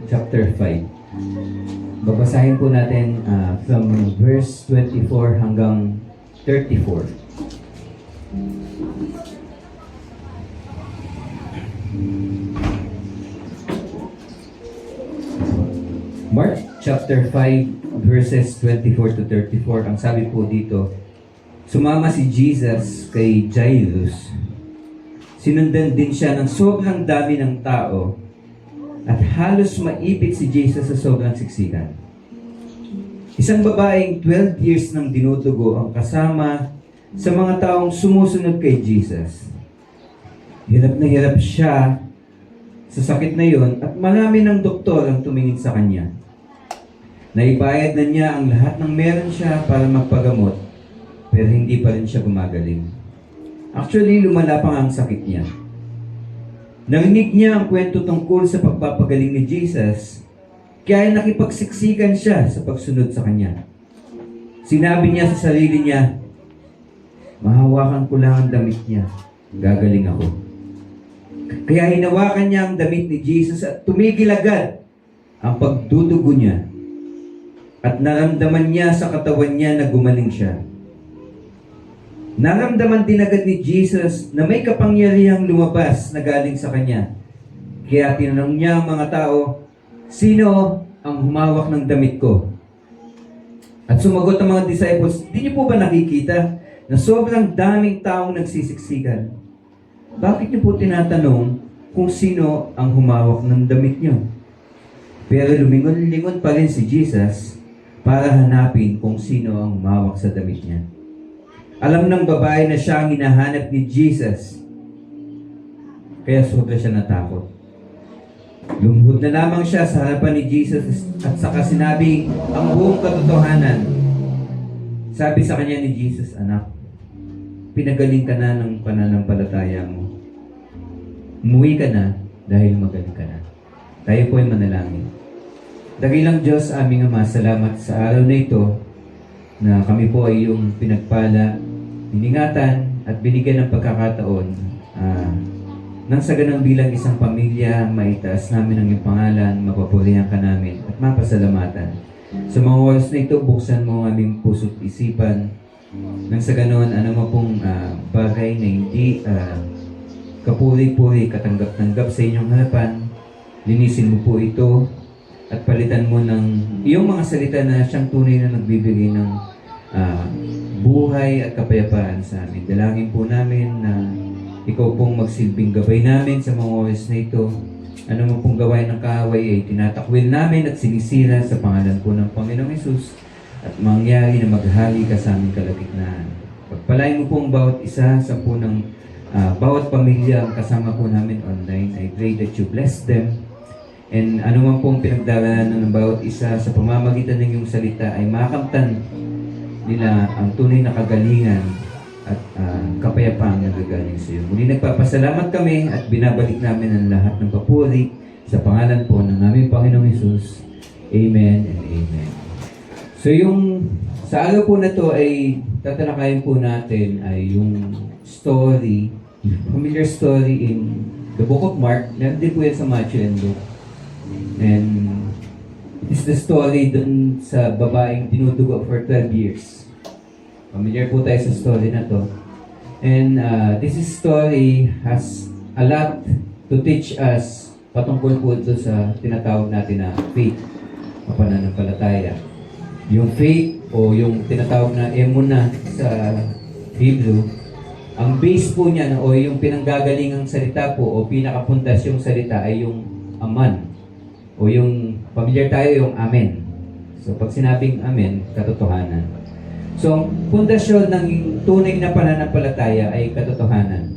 chapter 5. Babasahin po natin from verse 24 hanggang 34. Mark chapter 5 verses 24 to 34. Ang sabi po dito, sumama si Jesus kay Jairus. Sinundan din siya ng sobrang dami ng tao at halos maipit si Jesus sa sobrang siksikan. Isang babaeng 12 years nang dinudugo ang kasama sa mga taong sumusunod kay Jesus. Hirap na hirap siya sa sakit na yon at marami ng doktor ang tumingin sa kanya. Naibayad na niya ang lahat ng meron siya para magpagamot, pero hindi pa rin siya gumagaling. Actually, lumala pa nga ang sakit niya. Narinig niya ang kwento tungkol sa pagpapagaling ni Jesus, kaya nakipagsiksikan siya sa pagsunod sa kanya. Sinabi niya sa sarili niya, mahawakan ko lang ang damit niya, gagaling ako. Kaya hinawakan niya ang damit ni Jesus at tumigil agad ang pagdudugo niya. At naramdaman niya sa katawan niya na gumaling siya. Naramdaman din agad ni Jesus na may kapangyarihang lumabas na galing sa kanya. Kaya tinanong niya ang mga tao, sino ang humawak ng damit ko? At sumagot ang mga disciples, di niyo po ba nakikita na sobrang daming taong nagsisiksikan? Bakit niyo po tinatanong kung sino ang humawak ng damit niyo? Pero lumingon-lingon pa rin si Jesus para hanapin kung sino ang humawak sa damit niya. Alam ng babae na siya ang hinahanap ni Jesus, kaya sobra siya natakot. Lumuhod na lamang siya sa harapan ni Jesus at saka sinabi ang buong katotohanan. Sabi sa kanya ni Jesus, anak, pinagaling ka na ng pananampalataya mo. Umuwi ka na dahil magaling ka na. Tayo po ay manalangin. Dakilang Diyos, aming Ama, salamat sa araw na ito na kami po ay yung pinagpala, iningatan at binigyan ng pagkakataon nang sa ganang bilang isang pamilya, maitaas namin ang iyong pangalan, mapapurihan ka namin at mapasalamatan. Sa mga oras na ito, buksan mo ang aming puso't isipan nang sa ganon, ano mo pong bagay na hindi kapuri-puri, katanggap-tanggap sa inyong harapan, linisin mo po ito at palitan mo ng iyong mga salita na siyang tunay na nagbibigay ng buhay at kapayapaan sa amin. Dalangin po namin na ikaw pong magsilbing gabay namin sa mga oras na ito. Ano mo pong gawain ng kaaway ay tinatakwil namin at sinisira sa pangalan po ng Panginoong Hesus at mangyari na maghali ka sa aming kalagitnaan. Pagpalain mo pong bawat isa sa po ng bawat pamilya ang kasama po namin online. I pray that you bless them. And ano man pong pinagdaraanan ng bawat isa sa pamamagitan ng iyong salita ay makamtan nila ang tunay na kagalingan at kapayapaan na gagaling sa iyo. Muli nagpapasalamat kami at binabalik namin ang lahat ng papuri sa pangalan po ng aming Panginoong Hesus. Amen and amen. So yung sa araw po na to ay tatalakayin po natin ay yung story, familiar story in the book of Mark. Meron din po yan sa Matthew and Luke. And it's the story dun sa babaeng dinudugo for 12 years. Familiar po tayo sa story na to. And this story has a lot to teach us patungkol po ito sa tinatawag natin na faith, o pananampalataya. Yung faith o yung tinatawag na emuna sa Hebrew, ang base po niya o yung pinanggagalingang salita po o pinakapuntasyong salita ay yung aman. O yung familiar tayo, yung amen. So, pag sinabing amen, katotohanan. So, ang pundasyon ng tunay na pananampalataya ay katotohanan.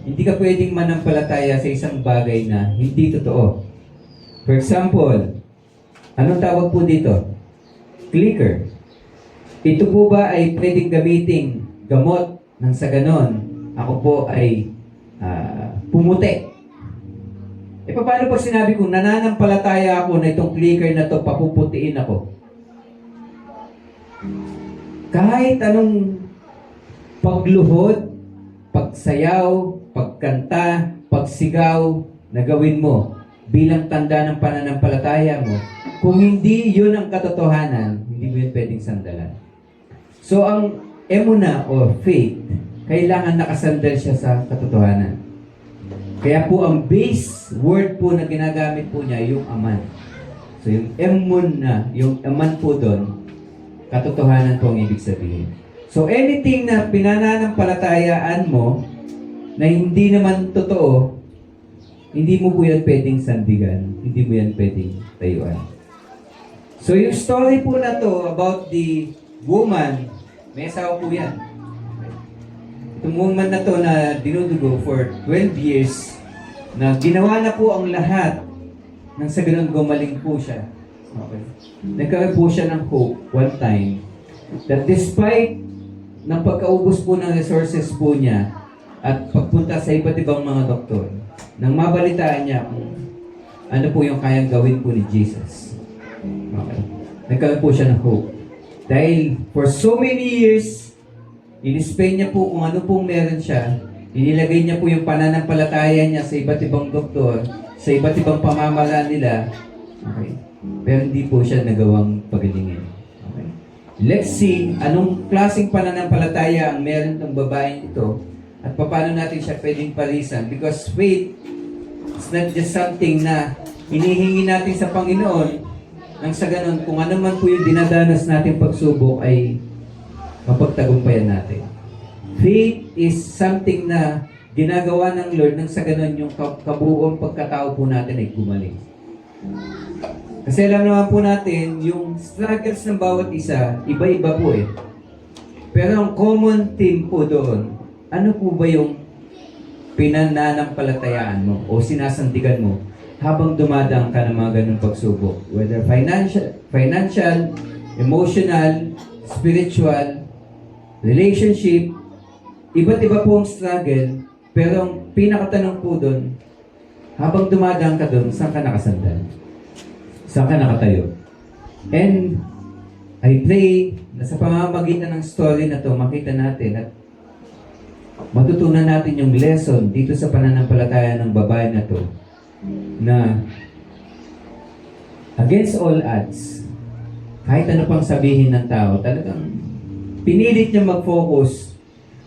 Hindi ka pwedeng manampalataya sa isang bagay na hindi totoo. For example, anong tawag po dito? Clicker. Ito po ba ay pwedeng gamiting gamot nang sa ganon? Ako po ay pumuti. E paano pag sinabi kong nananampalataya ako na itong clicker na to, papuputiin ako? Kahit anong pagluhod, pagsayaw, pagkanta, pagsigaw na gawin mo, bilang tanda ng pananampalataya mo, kung hindi yun ang katotohanan, hindi mo yun pwedeng sandalan. So, ang emuna o faith, kailangan nakasandal siya sa katotohanan. Kaya po, ang base word po na ginagamit po niya, yung aman. So, yung emuna, yung aman po doon, katotohanan po ang ibig sabihin. So, anything na pinananampalatayaan mo, na hindi naman totoo, hindi mo po yan pwedeng sandigan. Hindi mo yan pwedeng tayuan. So, yung story po na to about the woman, may asawa po yan. Itong woman na to na dinudugo for 12 years, na ginawa na po ang lahat, nang sa ganun gumaling po siya. Okay. Nagkaroon po siya ng hope one time, that despite ng pagkaubos po ng resources po niya, at pagpunta sa iba't ibang mga doktor, nang mabalitaan niya kung ano po yung kayang gawin po ni Jesus. Okay. Nagkaroon po siya ng hope. Dahil for so many years, in-explain niya po kung ano pong meron siya, inilagay niya po yung pananampalataya niya sa iba't ibang doktor, sa iba't ibang pamamaraan nila. Okay. Pero hindi po siya nagawang pagalingin. Okay. Let's see anong klaseng pananampalataya ang meron ng babaeng ito at paano natin siya pwedeng parisan. Because faith is not just something na hinihingi natin sa Panginoon nang sa ganun, kung ano man po yung dinadanas natin pagsubok ay mapagtagumpayan natin. Faith is something na ginagawa ng Lord nang sa ganun yung kabuuang pagkatao po natin ay gumaling. Kasi alam naman po natin, yung struggles ng bawat isa, iba-iba po eh. Pero ang common theme po doon, ano po ba yung pinananampalatayaan mo o sinasandigan mo habang dumadaan ka ng mga ganung pagsubok? Whether financial, emotional, spiritual, relationship, iba't iba po ang struggle, pero ang pinakatanong po doon, habang dumadaan ka doon, saan ka nakasandal? Saan ka nakatayo? And I pray na sa pamamagitan ng story na to, makita natin at matutunan natin yung lesson dito sa pananampalataya ng babae na to, na against all odds, kahit ano pang sabihin ng tao, talagang pinilit niyang mag-focus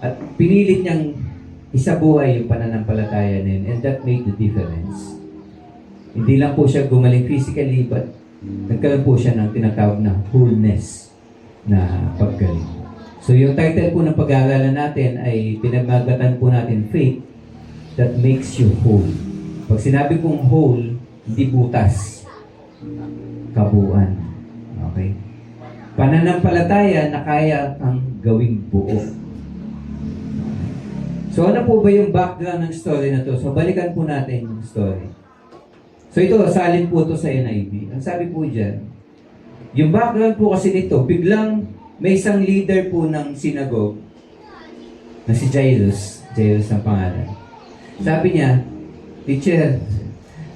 at pinilit niyang isabuhay yung pananampalataya niya, and that made the difference. Hindi lang po siya gumaling physically, but nagkaroon po siya ng tinatawag na wholeness na paggaling. So yung title po ng pag-aaralan natin ay pinagmagatan po natin, faith that makes you whole. Pag sinabi kong whole, hindi butas, kabuuan. Okay? Pananampalataya na kaya kang gawing buo. So ano po ba yung background ng story na to? So balikan po natin yung story. So ito, salin po ito sa NIV. Ang sabi po dyan, yung background po kasi nito, biglang may isang leader po ng synagogue na si Jairus. Jairus ang pangalan. Sabi niya, "Teacher,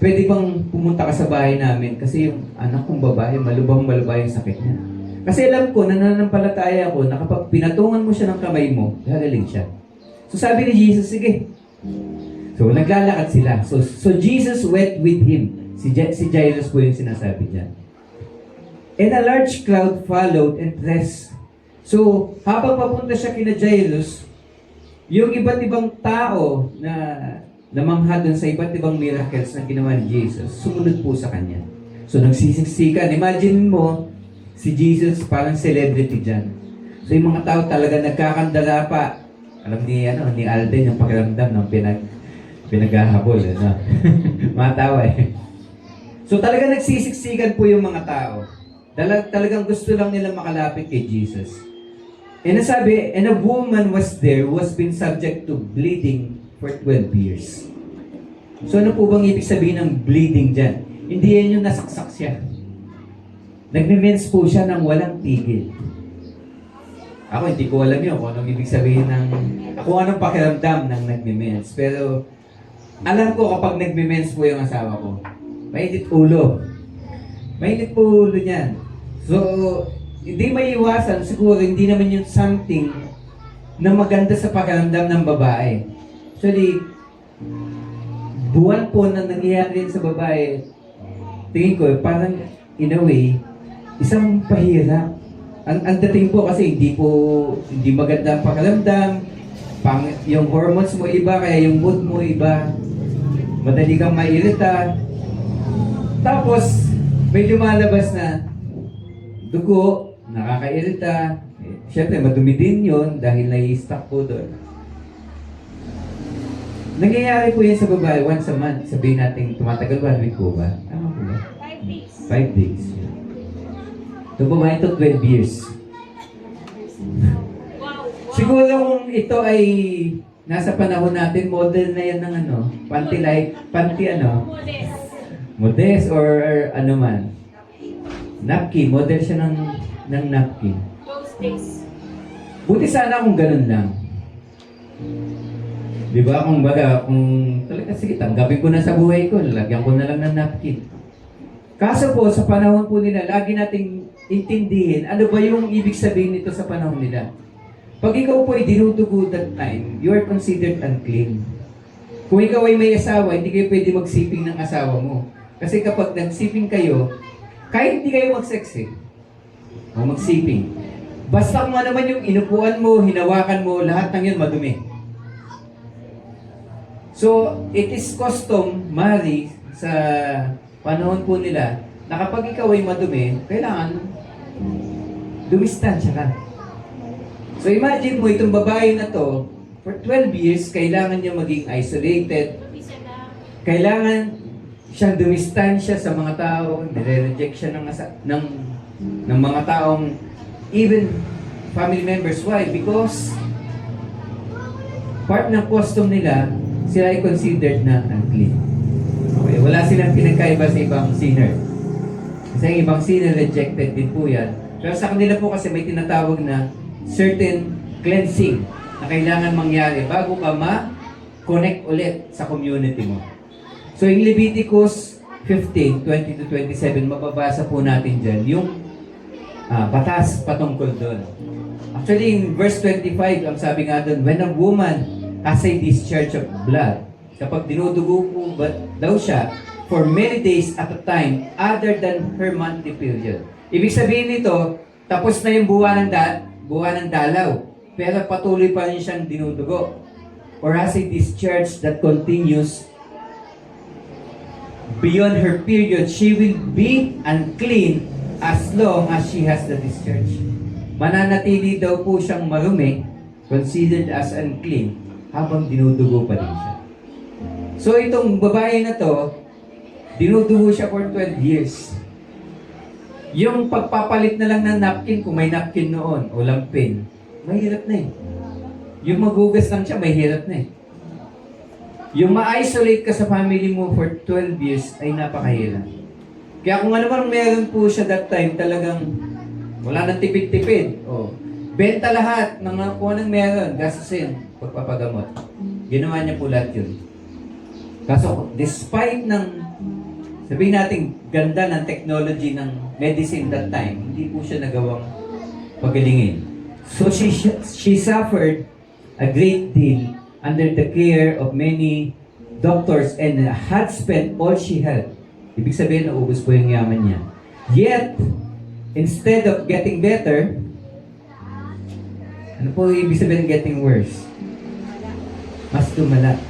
pwede bang pumunta ka sa bahay namin? Kasi yung anak kong babae, malubang-malubay yung sakit niya. Kasi alam ko, nananampalataya ako na kapag pinatungan mo siya ng kamay mo, gagaling siya." So sabi ni Jesus, sige. So naglalakad sila. So Jesus went with him. Si Jairus po yung sinasabi niya. And a large crowd followed and pressed. So habang papunta siya kina Jairus, yung iba't ibang tao na namangha dun sa iba't ibang miracles na ginawa ni Jesus, sumunod po sa kanya. So nagsisiksikan. Imagine mo, si Jesus parang celebrity dyan. So yung mga tao talaga nagkakandara pa. Alam ni Alden yung pakiramdam ng pinaghahabol. Matawa eh. So talaga nagsisiksikan po yung mga tao. Talagang gusto lang nila makalapit kay Jesus. And nasabi, and a woman was there who has been subject to bleeding for 12 years. So ano po bang ibig sabihin ng bleeding dyan? Hindi yan yung nasaksak siya. Nagme-mens po siya ng walang tigil. Ako hindi ko alam yun kung anong ibig sabihin ng, kung anong pakiramdam ng nagme-mens. Pero alam ko kapag nagme-mens po yung asawa ko, mainit ulo. Mainit po ulo niyan. So, hindi may iwasan, siguro hindi naman yung something na maganda sa pakiramdam ng babae. Actually, buwan po na nangyayari sa babae, tingin ko, parang in a way, isang pahirap. Ang dating po kasi hindi maganda ang pakiramdam, yung hormones mo iba, kaya yung mood mo iba, madali kang mairita. Tapos, may lumalabas na dugo, nakakairita. Siyempre, madumi din yun dahil nai-stuck po doon. Nangyayari po yan sa babae once a month. Sabihin natin, tumatagal 1 week po ba? Ano po ba? 5 days. 5 days. Ito babae ito 12 years. Wow. Siguro kung ito ay nasa panahon natin, model na yan ng ano, panty ano, Modest. modest or ano man. Napkin, model siya ng napkin. Those days. Buti sana kung ganun lang. Di ba? Kung talaga, sige, tanggapin ko na sa buhay ko, lagyan ko na lang ng napkin. Kaso po, sa panahon po nila, lagi nating intindihin, ano ba yung ibig sabihin nito sa panahon nila? Pag ikaw po ay dinudugo that time, you are considered unclean. Kung ikaw ay may asawa, hindi kayo pwede magsiping ng asawa mo. Kasi kapag nagsiping kayo, kahit hindi kayo mag-sex o magsiping, basta kung ano man yung inupuan mo, hinawakan mo, lahat ng yun madumi. So, it is custom, Mari, sa panahon po nila, na kapag ikaw ay madumi, kailangan dumistansya ka. So, imagine mo, itong babae na to, for 12 years, kailangan niya maging isolated, Isa na. kailangan siyang dumistansya sa mga tao, nire-reject siya ng mga taong, even family members. Why? Because part ng custom nila, sila ay considered na unclean. Okay, wala silang pinagkaiba sa ibang sinner. Kasi ang ibang sinner, rejected din po yan. Pero sa kanila po kasi may tinatawag na certain cleansing na kailangan mangyari bago ka ma-connect ulit sa community mo. So, in Leviticus 15, 20 to 27, mababasa po natin dyan yung batas patungkol doon. Actually, in verse 25, ang sabi nga doon, when a woman has a discharge of blood, kapag dinudugo po daw siya for many days at a time other than her monthly period. Ibig sabihin nito, tapos na yung buwan ng dalaw, pero patuloy pa rin siyang dinudugo. Or has a discharge that continues beyond her period, she will be unclean as long as she has the discharge. Mananatili daw po siyang marumi, considered as unclean, habang dinudugo pa rin siya. So itong babae na to, dinudugo siya for 12 years. Yung pagpapalit na lang ng napkin, kung may napkin noon, o lampin, mahirap na eh. Yung magugas lang siya, mahirap na eh. Yung ma-isolate ka sa family mo for 12 years ay napakahirap. Kaya kung ano man meron po siya that time, talagang wala nang tipid-tipid. O, benta lahat ng kung anong meron, gastusin, pagpapagamot. Ginawa niya po lahat yun. Kaso, despite ng, sabihin natin, ganda ng technology ng medicine that time, hindi po siya nagawang pagalingin. So, she suffered a great deal under the care of many doctors and had spent all she had. Ibig sabihin, naubos po yung yaman niya. Yet, instead of getting better, ano po ibig sabihin getting worse? Mas lumala.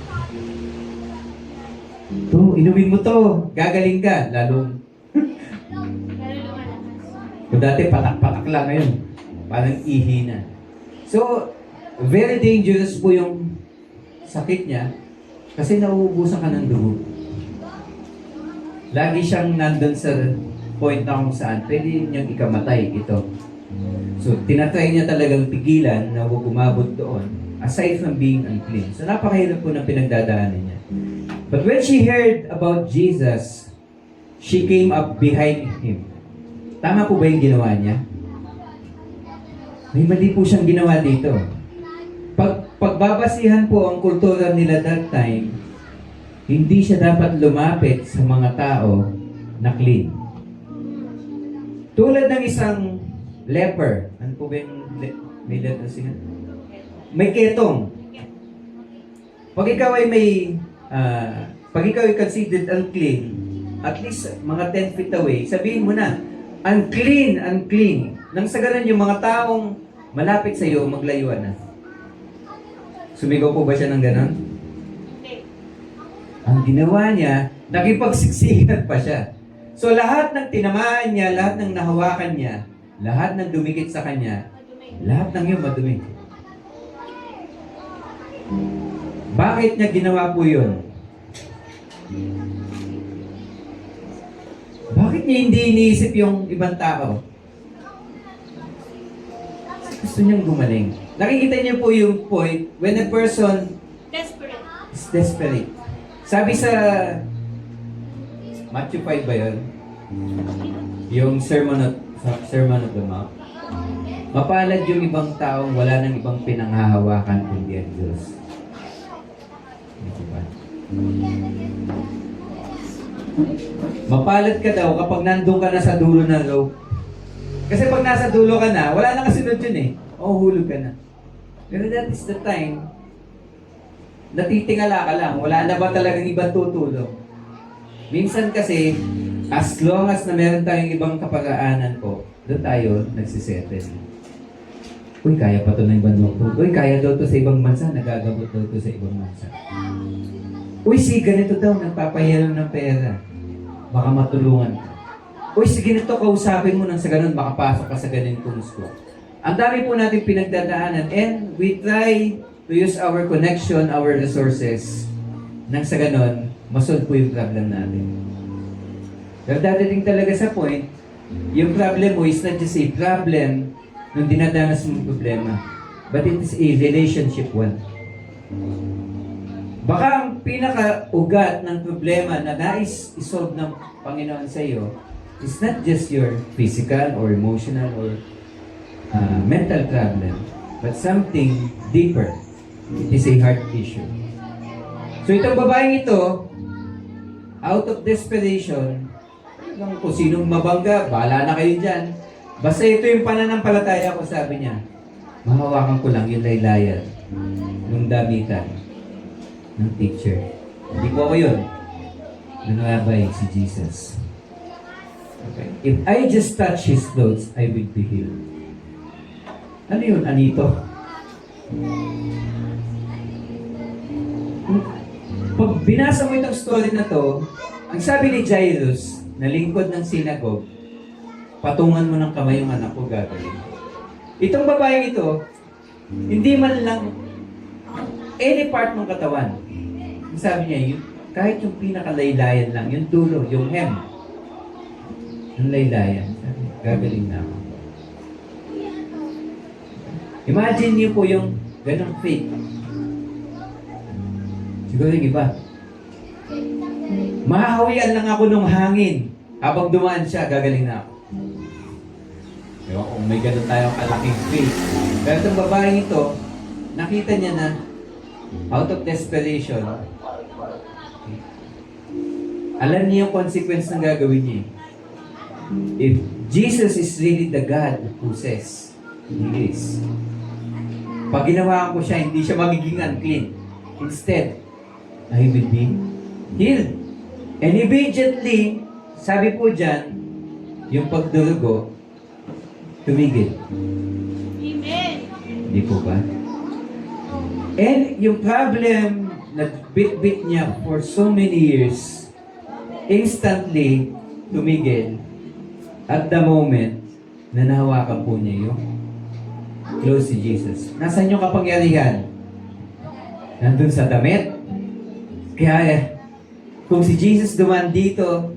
To, inumin mo to, gagaling ka, lalong. Lalo lumalakas. Kung dati patak-patak lang ngayon, parang ihi na. So, very dangerous po yung sakit niya kasi nauubusan ka ng dugo. Lagi siyang nandun sa point na kung saan pwede niyang ikamatay ito. So, tinatry niya talagang pigilan na huwag umabot doon aside from being unclean. So, napakahirap po ng pinagdadaanan niya. But when she heard about Jesus, she came up behind him. Tama po ba yung ginawa niya? May mali po siyang ginawa dito. Pagbabasihan po ang kultura nila that time, hindi siya dapat lumapit sa mga tao na clean. Tulad ng isang leper. Ano po ba yung may leprosy nga? May ketong. Pag ikaw ay may pag ikaw ay considered unclean, at least mga 10 feet away, sabihin mo na, unclean, unclean. Nang sa ganun, yung mga taong malapit sa iyo, maglayuan na. Sumigaw po ba siya ng ganun? Hindi. Ang ginawa niya, nakipagsiksikan pa siya. So lahat ng tinamaan niya, lahat ng nahawakan niya, lahat ng dumikit sa kanya, Madumi. lahat ng yun madumi. Bakit niya ginawa po yun? Bakit niya hindi iniisip yung ibang tao? Gusto niyang gumaling. Nakikita niyo po yung point when a person Desperate. is desperate. Sabi sa Matthew 5 ba yun? Yung Sermon of the Mount. Mapalad yung ibang taong wala nang ibang pinanghahawakan kundi ang Diyos. Hindi ba? Mapalad ka daw kapag nandun ka na sa dulo ng rope. Kasi pag nasa dulo ka na, wala nang kasunod yun eh. Mahuhulog ka na. Pero that is the time, natitingala ka lang. Wala na ba talagang ibang tutulong? Minsan kasi, as long as na meron tayong ibang kapagaanan po, doon tayo nagsisettle. Uy, kaya pa to ng ibang doktor. Uy, kaya daw to sa ibang bansa. Nagagamot daw to sa ibang bansa. Uy, si ganito daw, nagpapahirap ng pera. Baka matulungan ka. Uy, sige nito, kausapin mo nang sa ganun, makapasok ka sa ganitong school. Ang dami po natin pinagdadaanan and we try to use our connection, our resources, nang sa ganun, masolve po yung problem natin. Pero dadating talaga sa point, yung problem mo is not just a problem nung dinadanas mong problema, but it is a relationship one. Baka ang pinaka-ugat ng problema na nais isolve ng Panginoon sa iyo is not just your physical or emotional or mental problem, but something deeper. It is a heart issue. So itong babaeng ito, out of desperation, kung sinong mabangga, bahala na kayo dyan. Basta ito yung pananampalataya ko, sabi niya. Mahawakan ko lang yung laylayan ng damitan ng teacher. Hindi po ako yun. Nangyabay si Jesus. Okay. If I just touch His clothes, I will be healed. Ano yun, Anito? Pag binasa mo itong story na to, ang sabi ni Jairus, na lingkod ng synagogue, patungan mo ng kamay yung anak ko, gagaling. Itong babaeng ito, hindi man lang any part ng katawan. Sabi niya, kahit yung pinakalaylayan lang, yung dulo, yung hem, yung laylayan, sabi, gagaling na ako. Imagine niyo po yung ganong faith. Siguro yung iba. Mahahawian lang ako ng hangin. Habang dumaan siya, gagaling na ako. Diba? Kung may ganun tayong kalaking faith. Pero itong babaeng ito, nakita niya na out of desperation, alam niya yung consequence ng gagawin niya. If Jesus is really the God who says He is, pag ginawa ko siya, hindi siya magiging unclean. Instead, I will be healed. And immediately, sabi po dyan, yung pagdurugo, tumigil. Amen. Hindi po ba? And yung problem na bit-bit niya for so many years, instantly tumigil at the moment na nahawakan po niya yung close si Jesus. Nasaan yung kapangyarihan? Nandun sa damit. Kaya kung si Jesus duman dito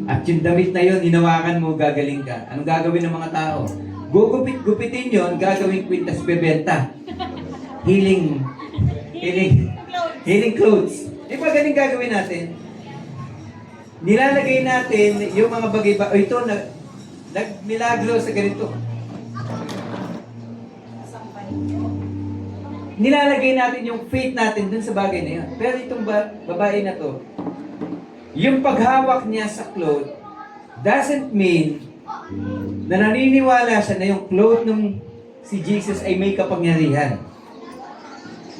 at yung damit na yon hinawakan mo, gagaling ka. Anong gagawin ng mga tao? Gugupit-gupitin yon, gagawing kwintas bebenta. Healing clothes. Di ba galing gagawin natin? Nilalagay natin yung mga bagay ba, ito, nagmilagro sa ganito. Nilalagay natin yung faith natin dun sa bagay na yun. Pero itong babae na to, yung paghawak niya sa cloth doesn't mean na naniniwala siya na yung cloth ng si Jesus ay may kapangyarihan.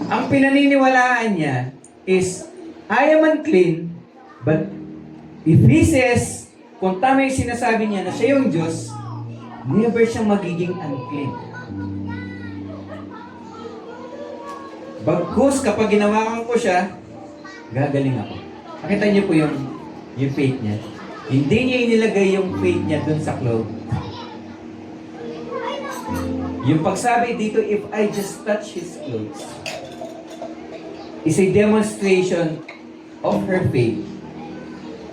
Ang pinaniniwalaan niya is, I am unclean, But if he says, kung tama yung sinasabi niya na siya yung Diyos, never siyang magiging unclean. Bagkus, kapag ginawakan ko siya, gagaling ako. Nakita niyo po yung faith niya. Hindi niya inilagay yung faith niya dun sa cloth. Yung pagsabi dito, if I just touch his clothes, is a demonstration of her faith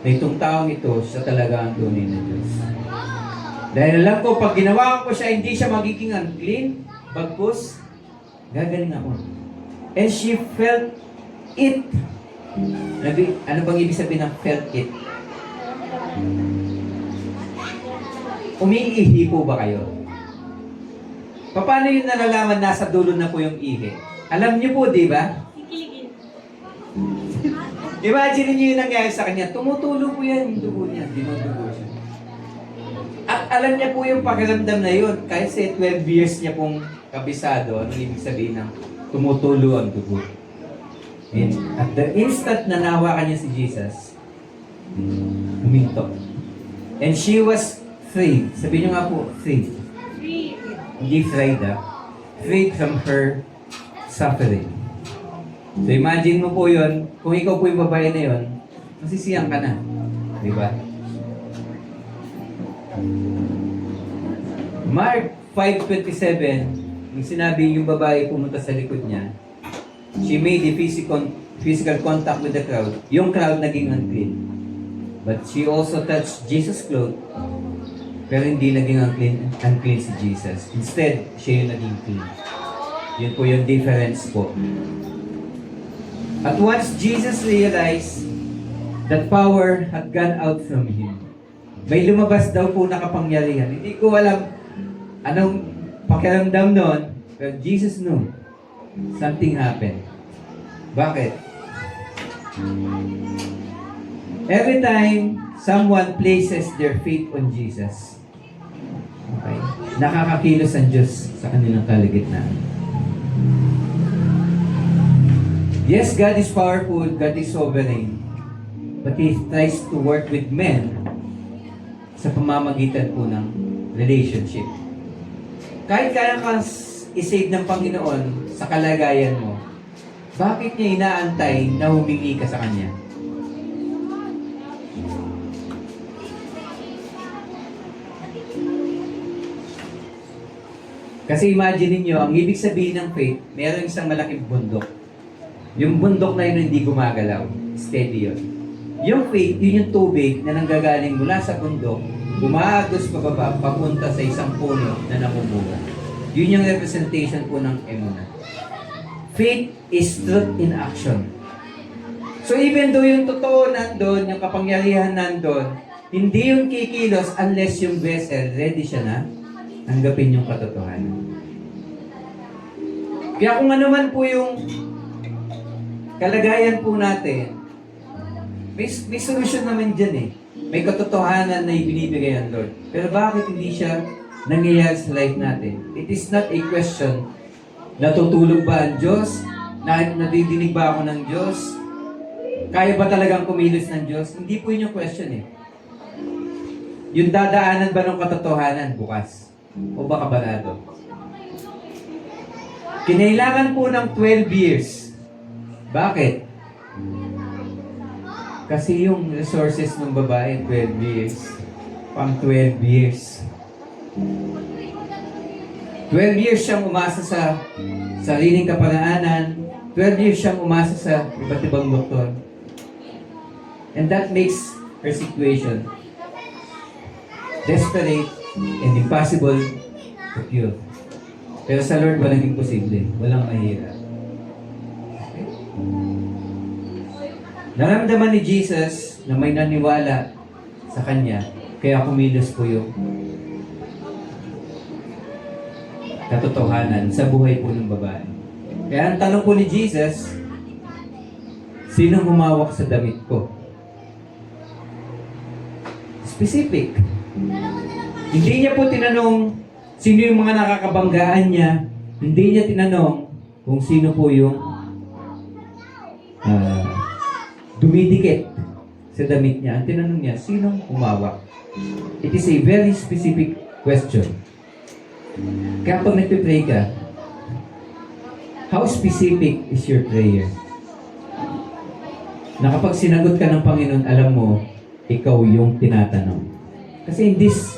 na itong taong ito, siya talaga ang tunay na Diyos. Dahil alam ko, pag ginawa ko siya, hindi siya magiging unclean, bagkus, gagaling ako. And she felt it. Ano bang ibig sabihin ng felt it? Umiihi po ba kayo? Paano yung nalalaman nasa dulo na po yung ihi? Alam niyo po, di ba? Kikiligin. Imagine niyo yung nangyari sa kanya. Tumutulo po yan yung dugo niya. Dinudugo siya. At alam niya po yung pakiramdam na yun. Kahit sa 12 years niya pong kabisado, ano ibig sabihin ng tumutulo ang dugo. And at the instant na nahawakan niya si Jesus, huminto. And she was freed. Sabihin niyo nga po, freed. Free. Hindi freed, freed from her suffering. So imagine mo po yun, kung ikaw po yung babae na yun, masisiyang ka na. Di ba? Mark 5:27, yung sinabi yung babae pumunta sa likod niya, she made a physical contact with the crowd. Yung crowd naging unclean. But she also touched Jesus' clothes, pero hindi naging unclean si Jesus. Instead, siya yung naging clean. Yun po yung difference po. At once Jesus realized that power had gone out from him, may lumabas daw po na kapangyarihan. Hindi ko alam anong pakiramdam noon, pero Jesus knew something happened. Bakit? Every time someone places their faith on Jesus, okay, nakakakilos ang Diyos sa kanilang kaligitnaan. Yes, God is powerful, God is sovereign, but He tries to work with men sa pamamagitan po ng relationship. Kahit kaya kang isave ng Panginoon sa kalagayan mo, bakit niya inaantay na humingi ka sa Kanya? Kasi imagine niyo, ang ibig sabihin ng faith, meron isang malaking bundok. Yung bundok na yun hindi gumagalaw. Steady yun. Yung faith, yun yung tubig na nanggagaling mula sa bundok, dumaagos pababa, papunta sa isang puno na namumunga. Yun yung representation po ng emuna. Faith is truth in action. So even though yung totoo nandun, yung kapangyarihan nandun, hindi yung kikilos unless yung vessel ready siya na tanggapin yung katotohanan. Kaya kung ano man po yung kalagayan po natin, may solusyon naman dyan eh. May katotohanan na ibinibigay ang Lord. Pero bakit hindi siya nangyayari sa life natin? It is not a question, natutulog ba ang Diyos? Nadidinig ba ako ng Diyos? Kaya ba talagang kumilos ng Diyos? Hindi po yun yung question eh. Yung dadaanan ba ng katotohanan bukas? O baka barado? Kinailangan po ng 12 years. Bakit? Kasi yung resources ng babae, 12 years. Pang 12 years. 12 years siyang umasa sa sariling kapanaanan. 12 years siyang umasa sa iba't ibang doktor. And that makes her situation desperate and impossible to cure. Pero sa Lord, walang imposible. Walang mahirap. Naramdaman ni Jesus na may naniwala sa Kanya, kaya kumilos po yung katotohanan sa buhay po ng babae. Kaya ang tanong po ni Jesus, sino humawak sa damit ko? Specific. Hindi niya po tinanong sino yung mga nakakabanggaan niya. Hindi niya tinanong kung sino po yung dumidikit sa damit niya. Ang tinanong niya, sinong humawak? It is a very specific question. Kaya pag nagpipray ka, how specific is your prayer? Na kapag sinagot ka ng Panginoon, alam mo, ikaw yung tinatanong. Kasi in this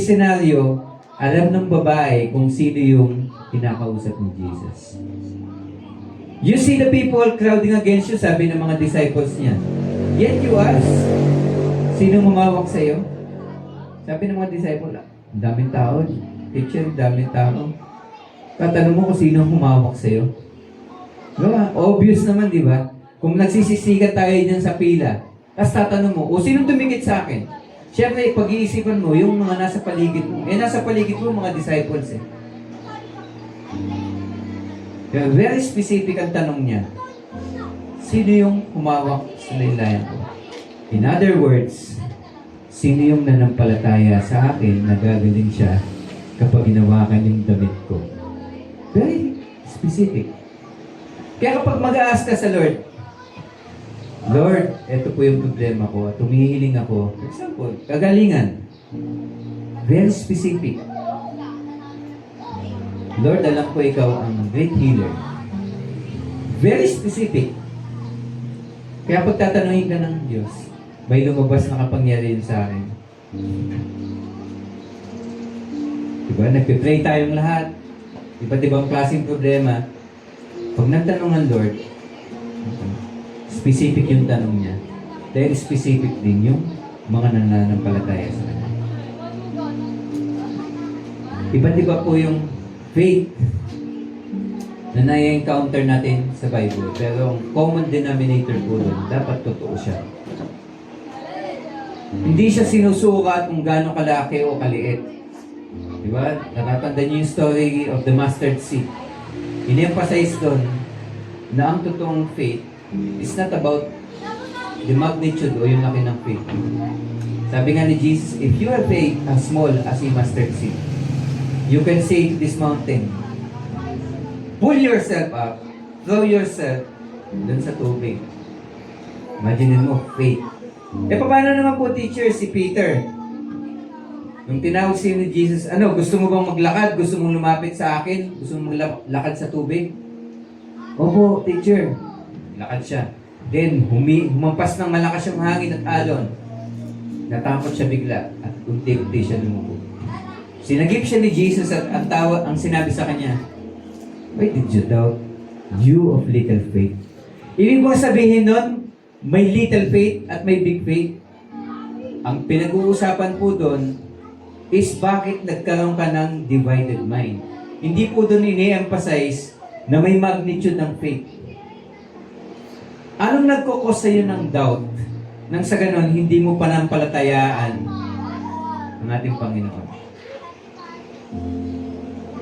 scenario, alam ng babae kung sino yung kinakausap ni Jesus. You see the people crowding against you, sabi ng mga disciples niya. Yet you ask, sino humawak sa iyo? Sabi ng mga disciples, ang daming tao, teacher, daming tao. Tatanong mo kung sino humawak sa iyo. Diba? Obvious naman, di ba? Kung nagsisisikat tayo dyan sa pila, tapos tatanong mo, o sino tumikit sa akin? Siyempre, pag-iisipan mo, yung mga nasa paligid mo. Nasa paligid mo, mga disciples eh. Kaya very specific ang tanong niya. Sino yung humawak sa laylayan ko? In other words, sino yung nanampalataya sa akin na gagaling siya kapag ginawakan yung damit ko? Very specific. Kaya kapag mag-a-ask ka sa Lord, Lord, ito po yung problema ko at humihiling ako. For example, kagalingan. Very specific. Lord, alam ko ikaw ang great healer. Very specific. Kaya pag tatanungin ka ng Diyos, may lumabas na kapangyarihan sa akin. Diba? Nagpipray tayong lahat. Iba't ibang klaseng problema. Pag nagtanong ang Lord, specific yung tanong niya. Dahil specific din yung mga nananampalataya sa Kanya. Iba't iba po yung faith na na-encounter natin sa Bible. Pero ang common denominator po doon, dapat totoo siya. Hindi siya sinusukat kung gaano kalaki o kaliit. Diba? Natatandaan niyo yung story of the mustard seed. In-emphasize doon na ang totoong faith is not about the magnitude o yung laki ng faith. Sabi nga ni Jesus, if you have faith as small as a mustard seed, you can say to this mountain, pull yourself up, throw yourself dun sa tubig. Imagine mo, faith. Paano naman po, teacher, si Peter? Nung tinawag siya ni Jesus, gusto mo bang maglakad? Gusto mong lumapit sa akin? Gusto mong maglakad sa tubig? Opo, teacher. Lakad siya. Then, humampas ng malakas yung hangin at alon. Natakot siya bigla at unti-unti siya lumubo. Sinagip siya ni Jesus at ang sinabi sa kanya, why did you doubt? You of little faith. Ibig mo sabihin nun, may little faith at may big faith. Ang pinag-uusapan po doon is bakit nagkaroon ka ng divided mind. Hindi po doon ini-emphasize na may magnitude ng faith. Anong nagkukos sa iyo ng doubt nang sa ganon hindi mo panampalatayaan ang ating Panginoon?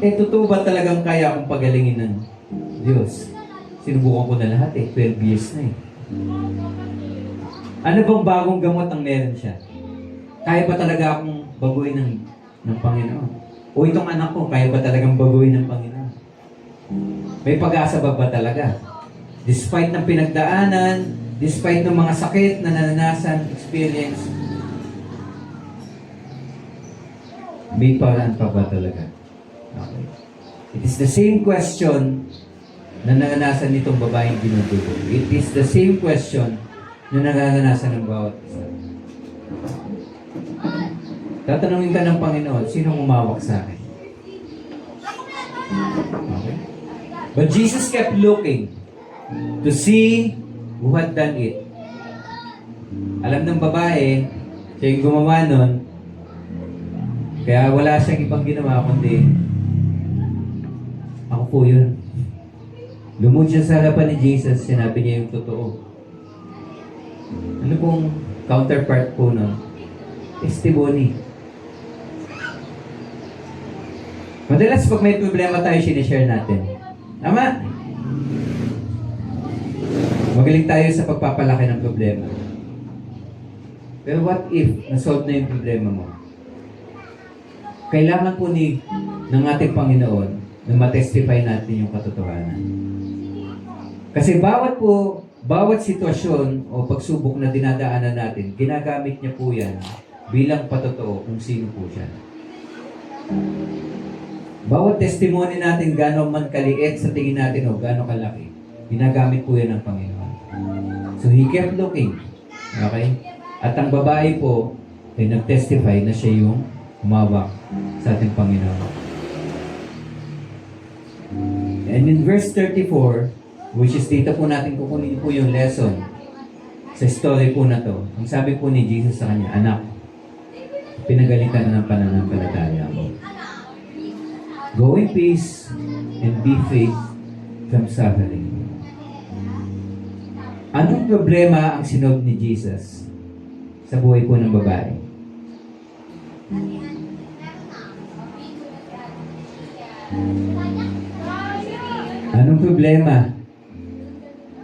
Totoo ba talagang kaya akong pagalingin ng Diyos? Sinubukan ko na lahat 12 years na Ano bang bagong gamot ang meron siya? Kaya ba talaga akong baguhin ng Panginoon? O itong anak ko, kaya ba talagang baguhin ng Panginoon? May pag-asa ba talaga? Despite ng pinagdaanan, despite ng mga sakit na naranasan, experience, may paraan pa ba talaga? Okay. It is the same question na naranasan nitong babaeng binubugo. It is the same question na naranasan ng bawat isa. Tatanungin ka ng Panginoon, sino umawak sa akin? Okay. But Jesus kept looking to see who had done it. Alam ng babae, siya yung gumawa nun, kaya wala siyang ibang ginawa kundi ako po yun. Lumod siya sa harapan ni Jesus, sinabi niya yung totoo. Ano pong counterpart po nun? Testimony. Madalas pag may problema tayo, sinishare natin. Tama? Magaling tayo sa pagpapalaki ng problema. Pero what if nasolve na yung problema mo? Kailangan po ng ating Panginoon na matestify natin yung katotohanan. Kasi bawat po bawat sitwasyon o pagsubok na dinadaanan natin, ginagamit niya po yan bilang patotoo kung sino po siya. Bawat testimony natin, gano'n man kaliit sa tingin natin o gano'n kalaki, ginagamit po yan ng Panginoon. So, he kept looking. Okay? At ang babae po, ay nag-testify na siya yung humawak sa ating Panginoon. And in verse 34, which is dito po natin kukunin po yung lesson sa story po na to. Ang sabi po ni Jesus sa kanya, anak, pinagalitan na ng pananampalataya mo. Go in peace and be free from suffering. Anong problema ang sinob ni Jesus sa buhay po ng babae? Anong problema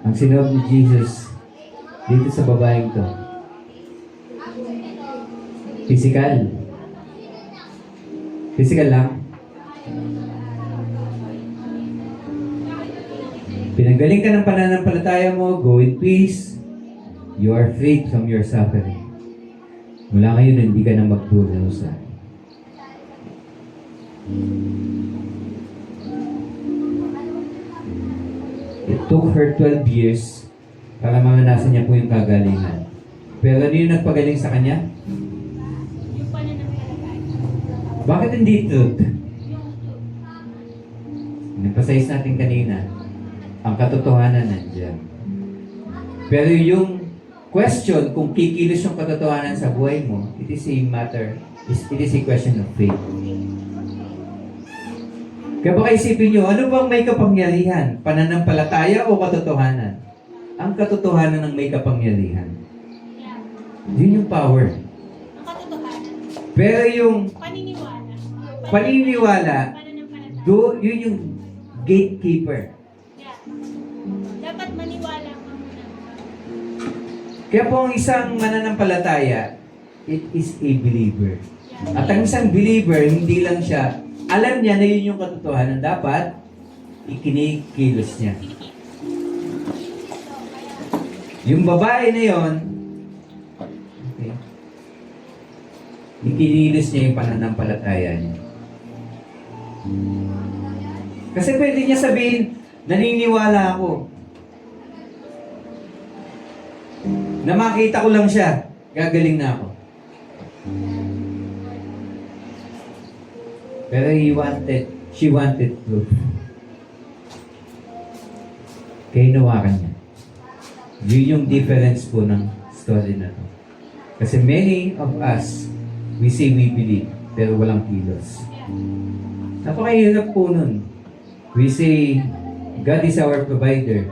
ang sinob ni Jesus dito sa babaeng to? Physical. Physical lang. Pinagaling ka ng pananampalataya mo, go in peace. You are free from your suffering. Mula ngayon, hindi ka na magdurusa. It took her 12 years para manganasan niya po yung kagalingan. Pero ano yung nagpagaling sa kanya? Yung pananampalataya. Bakit hindi truth? Yung Nagpasayis natin kanina, ang katotohanan nandiyan. Pero yung question kung kikilos yung katotohanan sa buhay mo, it is a matter, it is a question of faith. Kaya baka isipin nyo, ano bang may kapangyarihan? Pananampalataya o katotohanan? Ang katotohanan ng may kapangyarihan. yeah. Yun yung power. Ang katotohanan. Pero yung Paniniwala. paniniwala, Pananampalataya. yun yung gatekeeper. Yeah. Dapat maniwala ka muna. Kaya po ang isang mananampalataya, it is a believer. Yeah. At ang isang believer, hindi lang siya, alam niya na yun yung katotohanan, dapat ikinikilos niya. Yung babae na yun, okay, ikinilos niya yung pananampalataya niya. Kasi pwede niya sabihin, naniniwala ako. Na makita ko lang siya, gagaling na ako. Pero she wanted proof. Kaya hinawakan niya. Yun yung difference po ng story na to. Kasi many of us, we say we believe, pero walang kilos. Napakahirap po nun. We say, God is our provider.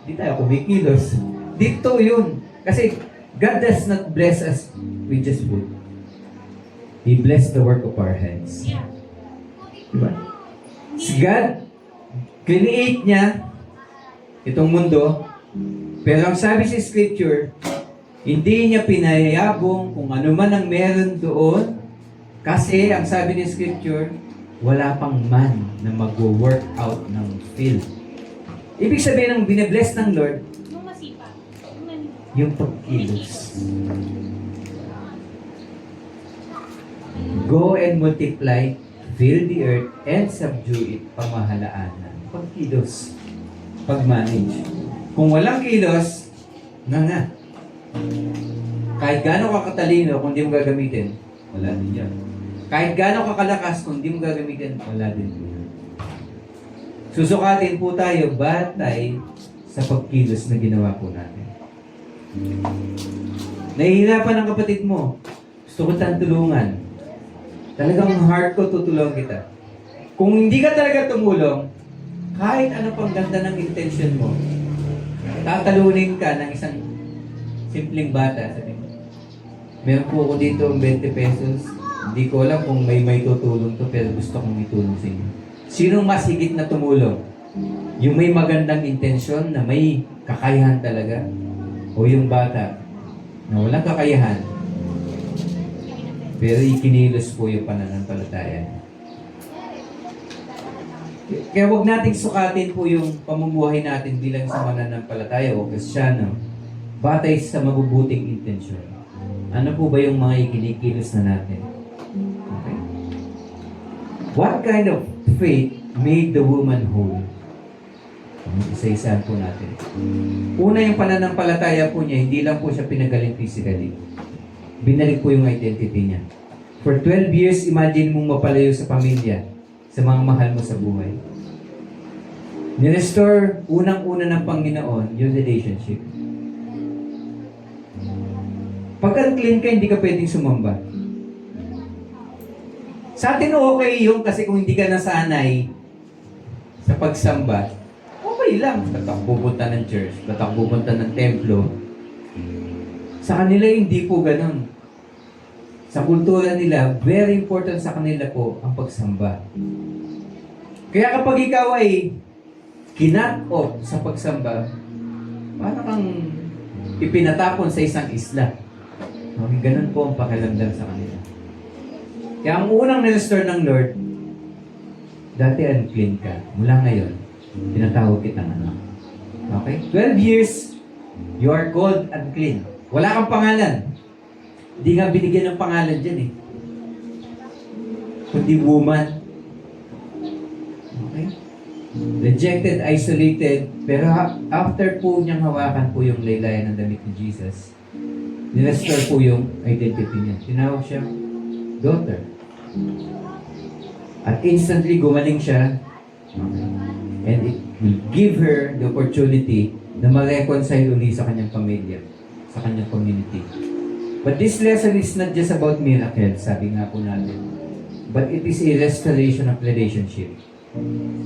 Di tayo kumikilos. Dito yun. Kasi God does not bless us with just food. He blessed the work of our hands. Yeah. Diba? Si God, create niya itong mundo, pero ang sabi sa Scripture, hindi niya pinayabong kung ano man ang meron doon, kasi ang sabi ng Scripture, wala pang man na mag-work out ng field. Ibig sabihin ng binabless ng Lord, Yung masipag. Yung naniniwala. yung pagkilos. Go and multiply, fill the earth, and subdue it. Pamahalaanan. Pagkilos. Pag-manage. Kung walang kilos, nga. Kahit gaano ka katalino, kung di mo gagamitin, wala din yan. Kahit gaano ka kalakas, kung di mo gagamitin, wala din yan. Susukatin po tayo batay sa pagkilos na ginawa po natin. Nahihirapan ang kapatid mo. Gusto ko tayong tulungan. Talagang heart ko, tutulong kita. Kung hindi ka talaga tumulong, kahit ano pang ganda ng intention mo, tatalunin ka ng isang simpleng bata. Sabi mo, meron po ako dito 20 pesos. Hindi ko alam kung may tutulong to, pero gusto kong itulong sa inyo. Sinong mas higit na tumulong? Yung may magandang intensyon na may kakayahan talaga? O yung bata na walang kakayahan, pero ikinilos po yung pananampalataya. Kaya huwag nating sukatin po yung pamumuhay natin bilang sa mananampalataya o Kristiyano batay sa mabubuting intensyon. Ano po ba yung mga ikinikilos na natin? Okay. What kind of faith made the woman whole? Isa-isahan po natin. Una, yung pananampalataya po niya, hindi lang po siya pinagaling physically. Binalik po yung identity niya. For 12 years, imagine mong mapalayo sa pamilya, sa mga mahal mo sa buhay. Nirestore unang-una ng Panginoon yung relationship. Pag unclean ka, hindi ka pwedeng sumamba. Sa atin okay yung kasi kung hindi ka nasanay sa pagsamba, okay lang. Batak pupunta ng church, batak pupunta ng templo. Sa kanila hindi po ganun. Sa kultura nila, very important sa kanila po ang pagsamba. Kaya kapag ikaw ay kinat-off sa pagsamba, parang kang ipinatapon sa isang isla. Okay, ganun po ang pakiramdam sa kanila. Kaya ang unang nirestore ng Lord, dati unclean ka. Mula ngayon, tinatawag kitang anak. Okay? 12 years, you are called unclean. Wala kang pangalan. Hindi nga binigyan ng pangalan dyan eh. Kundi woman. Okay? Rejected, isolated, pero after po niyang hawakan po yung laylayan ng damit ni Jesus, nirestore po yung identity niya. Tinawag siya daughter. At instantly gumaling siya. Okay. And it will give her the opportunity na ma-reconcile uli sa kanyang pamilya, sa kanyang community. But this lesson is not just about miracles, sabi nga po natin. But it is a restoration of relationship.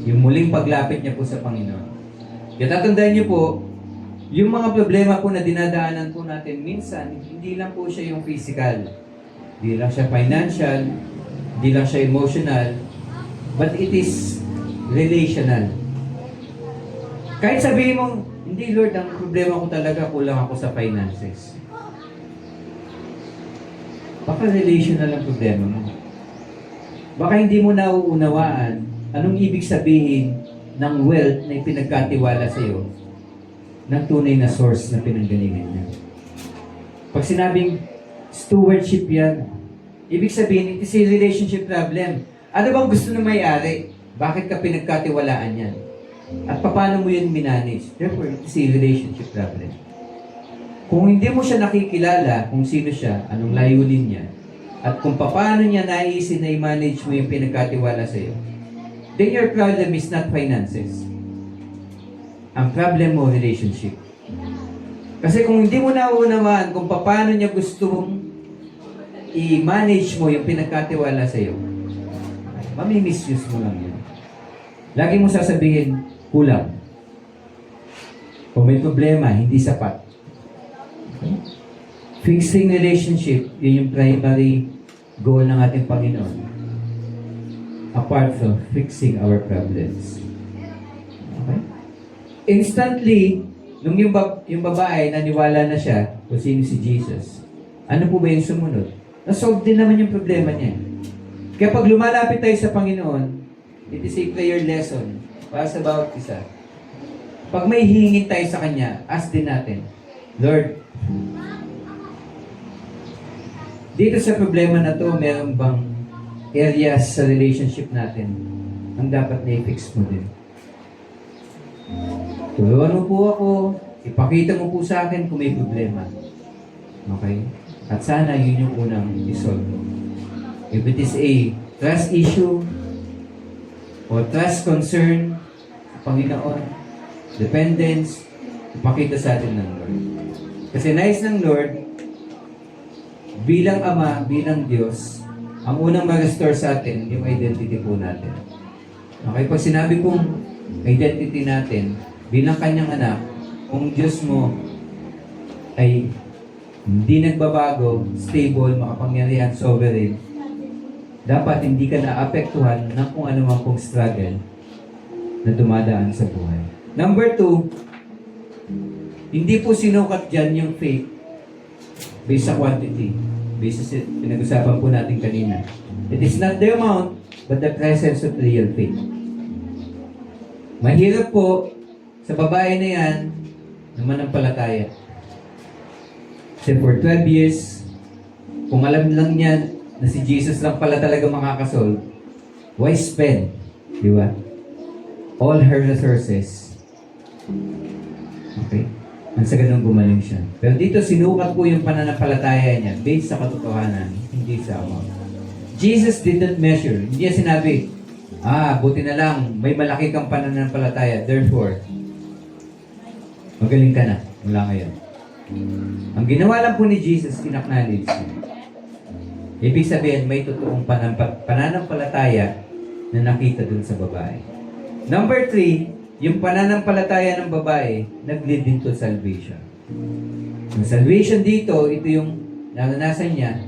Yung muling paglapit niya po sa Panginoon. Kaya tatandaan niyo po, yung mga problema po na dinadaanan po natin, minsan, hindi lang po siya yung physical. Hindi lang siya financial, hindi lang siya emotional, but it is relational. Kahit sabihin mo, hindi Lord, ang problema ko talaga, kulang ako sa finances. Baka relational ang problema mo. Baka hindi mo nauunawaan anong ibig sabihin ng wealth na ipinagkatiwala sa iyo ng tunay na source na pinanggalingan niya. Pag sinabing stewardship yan, ibig sabihin, it is a relationship problem. Ano bang gusto ng may-ari? Bakit ka pinagkatiwalaan yan? At paano mo yun minanage? Therefore, it is a relationship problem. Kung hindi mo siya nakikilala kung sino siya, anong layunin niya, at kung paano niya naisin na i-manage mo yung pinagkatiwala sa iyo, then your problem is not finances. Ang problem mo, relationship. Kasi kung hindi mo nauunawaan kung paano niya gustong i-manage mo yung pinagkatiwala sa iyo, mami-misuse mo lang yun. Lagi mo sasabihin, kulang. Kung may problema, hindi sapat. Fixing relationship, yun yung primary goal ng ating Panginoon. Apart from fixing our problems. Okay? Instantly, nung yung babae, naniwala na siya kung sino si Jesus, ano po ba yung sumunod? Nasolve din naman yung problema niya. Kaya pag lumalapit tayo sa Panginoon, it is a prayer lesson para sa bawat isa. Pag may hihingin tayo sa Kanya, ask din natin, Lord, dito sa problema na to, meron bang areas sa relationship natin ang dapat na i-fix mo din? Turuan mo po ako, ipakita mo po sa akin kung may problema. Okay? At sana yun yung unang isolve mo. If it is a trust issue or trust concern, Panginoon, dependence, ipakita sa atin ng Lord. Kasi nais ng Lord, bilang Ama, bilang Diyos, ang unang ma-restore sa atin, yung identity po natin. Okay, pag sinabi kong identity natin, bilang Kanyang anak, kung Diyos mo ay hindi nagbabago, stable, makapangyarihan, sovereign, dapat hindi ka naapektuhan ng kung ano man pong struggle na dumadaan sa buhay. Number 2, hindi po sinukat dyan yung faith based sa quantity. Based sa pinag-usapan po natin kanina. It is not the amount, but the presence of real faith. Mahirap po sa babae na yan na manampalataya. Kasi for 12 years, kung alam lang niya na si Jesus lang pala talaga makakasolve, why spend? Di ba? All her resources. Okay? Ang sa ganun gumaling siya. Pero dito sinukat po yung pananampalataya niya based sa katotohanan, hindi sa amor. Jesus did not measure. Hindi niya sinabi, buti na lang, may malaki kang pananampalataya. Therefore, magaling ka na mula ngayon. Ang ginawa lang po ni Jesus, in-acknowledge niya. Ibig sabihin, may totoong pananampalataya na nakita dun sa babae. Number 3, yung pananampalataya ng babae, nag-lead din to salvation. Yung salvation dito, ito yung naranasan niya,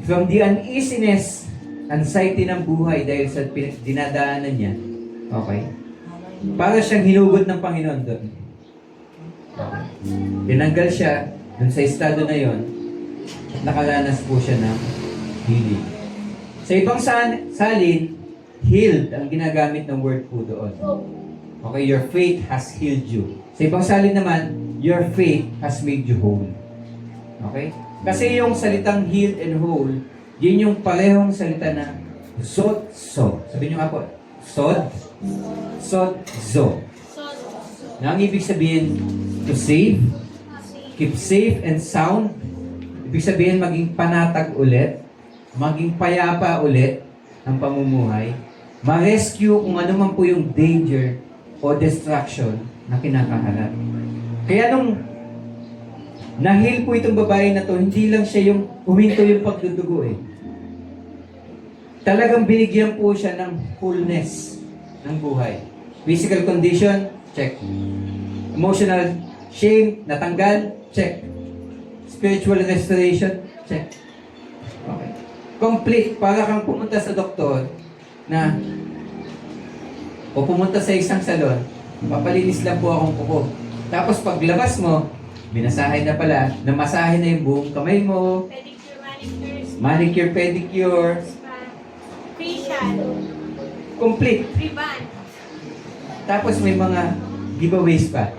from the uneasiness, anxiety ng buhay dahil sa dinadaanan niya, okay? Para siyang hinugot ng Panginoon doon. Okay. Tinanggal siya dun sa estado na yon, at nakaranas po siya ng healing. Sa ibang salin, healed ang ginagamit ng word po doon. Okay, your faith has healed you. Sa ibang salin naman, your faith has made you whole. Okay? Kasi yung salitang healed and whole, yun yung parehong salita na sod, so. Sabihin nyo nga po, sod, zo. Na ang ibig sabihin, to save, keep safe and sound. Ibig sabihin, maging panatag ulit, maging payapa ulit ang pamumuhay, ma-rescue kung ano man po yung danger o distraction na kinakaharap. Kaya nung na-heal po itong babae na to, hindi lang siya yung huminto yung pagdudugo eh. Talagang binigyan po siya ng fullness ng buhay. Physical condition, check. Emotional shame, natanggal, check. Spiritual restoration, check. Okay. Complete, para kang pumunta sa doktor na o pumunta sa isang salon, papalinis lang po akong kuko. Tapos paglabas mo, binasahin na pala, namasahin na yung buong kamay mo, manicure, pedicure, facial, complete. reband. Tapos may mga giveaways pa.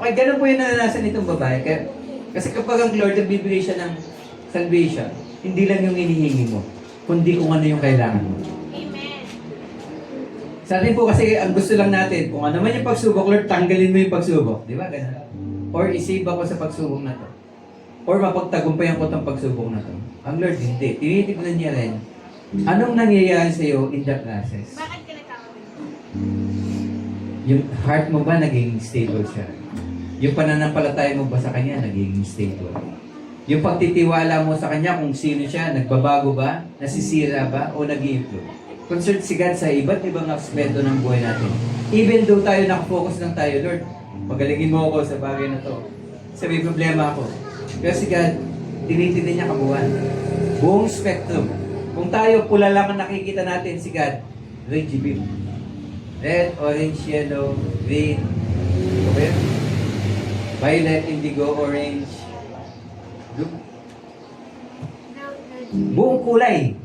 Okay, ganun po yung naranasan nitong babae. Kasi kapag ang Lord nagbibigay siya ng salvation, hindi lang yung hinihingi mo, kundi kung ano yung kailangan mo. Amen. Sa atin po kasi, ang gusto lang natin, kung ano man yung pagsubok, Lord, tanggalin mo yung pagsubok. Di ba? Ganun. Or isave ako sa pagsubok na to. Or mapagtagumpayan ko itong pagsubok na to. Ang Lord, hindi. Tinitignan niya rin, anong nangyayari sa iyo in the process? Bakit ka nagkakamali? Yung heart mo ba naging stable siya? Yung pananampalataya mo ba sa Kanya naging stable? Yung pagtitiwala mo sa Kanya kung sino siya, nagbabago ba? Nasisira ba? O nag-i-improve? Concerned si God sa iba't ibang aspeto ng buhay natin. Even though tayo nakafocus lang tayo, Lord, pagalingin mo ako sa bagay na to. Kasi may problema ako. Pero si God, tinitingnan niya kabuuan. Buong spectrum. Kung tayo pula lang ang nakikita natin, si God, RGB. Red, orange, yellow, green, okay? Violet, indigo, orange, blue. Buong kulay.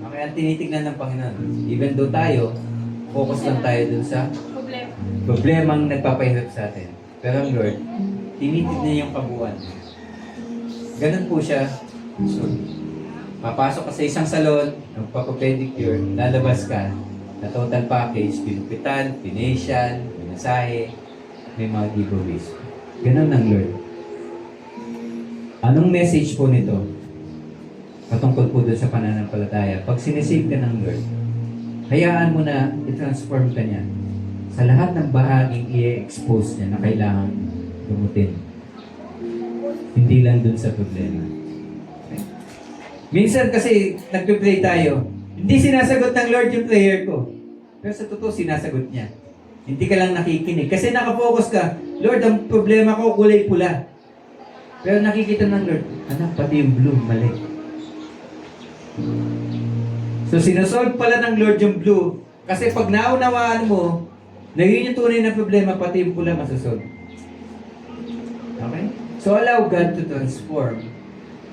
Okay, ang tinitignan ng Panginoon. Even though tayo, focus lang tayo dun sa Problema. problemang nagpapahirap sa atin. Pero ang Lord, tinitignan yung kabuuan. Ganun po siya. So, papasok ka sa isang salon, magpapapedicure, lalabas ka, na total package, pinupitan, pinesial, pinasahe, may mga giveaways. Ganun ang Lord. Anong message po nito? Patungkol po doon sa pananampalataya. Pag sinisave ka ng Lord, hayaan mo na i-transform ka niya sa lahat ng bahaging i-expose niya na kailangan gumutin. Hindi lang doon sa problema. Okay? Minsan kasi nagpe-pray tayo, hindi sinasagot ng Lord yung prayer ko. Pero sa totoo, sinasagot niya. Hindi ka lang nakikinig. Kasi nakafocus ka, Lord, ang problema ko, kulay pula. Pero nakikita ng Lord, anak, pati yung blue, mali. So, sinasolve pala ng Lord yung blue. Kasi pag naunawaan mo, na yun yung tunay na problema, pati yung pula masasolve. Okay? So, allow God to transform